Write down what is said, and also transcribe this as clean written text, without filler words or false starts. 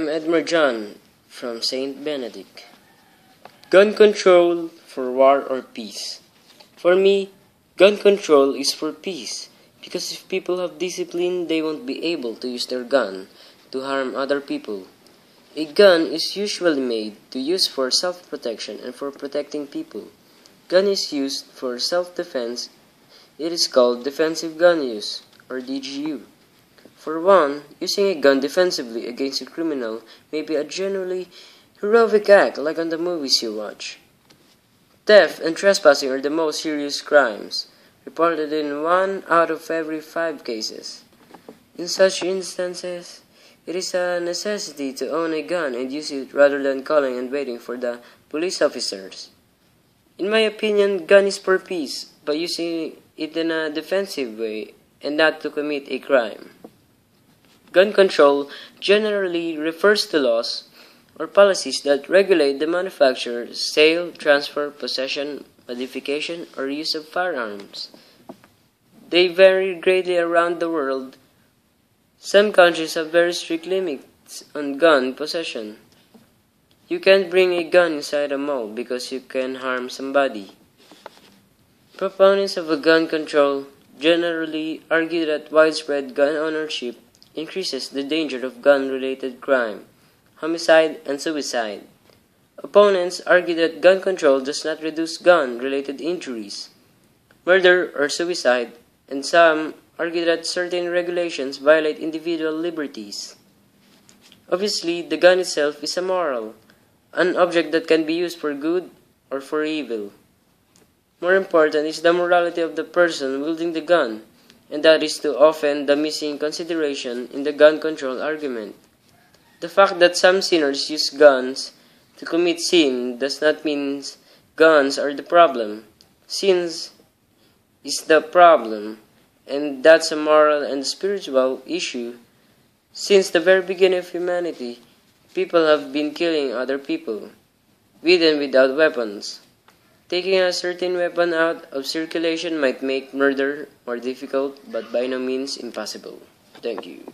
I'm Edmer John from St.Benedict. Gun control for war or peace? For me, gun control is for peace, because if people have discipline, they won't be able to use their gun to harm other people. A gun is usually made to use for self-protection and for protecting people. Gun is used for self-defense. It is called defensive gun use, or DGU. For one, using a gun defensively against a criminal may be a genuinely heroic act like on the movies you watch. Theft and trespassing are the most serious crimes, reported in 1 out of every 5 cases. In such instances, it is a necessity to own a gun and use it rather than calling and waiting for the police officers. In my opinion, gun is for peace by using it in a defensive way and not to commit a crime. Gun control generally refers to laws or policies that regulate the manufacture, sale, transfer, possession, modification, or use of firearms. They vary greatly around the world. Some countries have very strict limits on gun possession. You can't bring a gun inside a mall because you can harm somebody. Proponents of a gun control generally argue that widespread gun ownership increases the danger of gun-related crime, homicide, and suicide. Opponents argue that gun control does not reduce gun-related injuries, murder, or suicide, and some argue that certain regulations violate individual liberties. Obviously, the gun itself is amoral, an object that can be used for good or for evil. More important is the morality of the person wielding the gun, and that is too often the missing consideration in the gun control argument. The fact that some sinners use guns to commit sin does not mean guns are the problem. Sins is the problem, and that's a moral and spiritual issue. Since the very beginning of humanity, people have been killing other people, with and without weapons. Taking a certain weapon out of circulation might make murder more difficult, but by no means impossible. Thank you.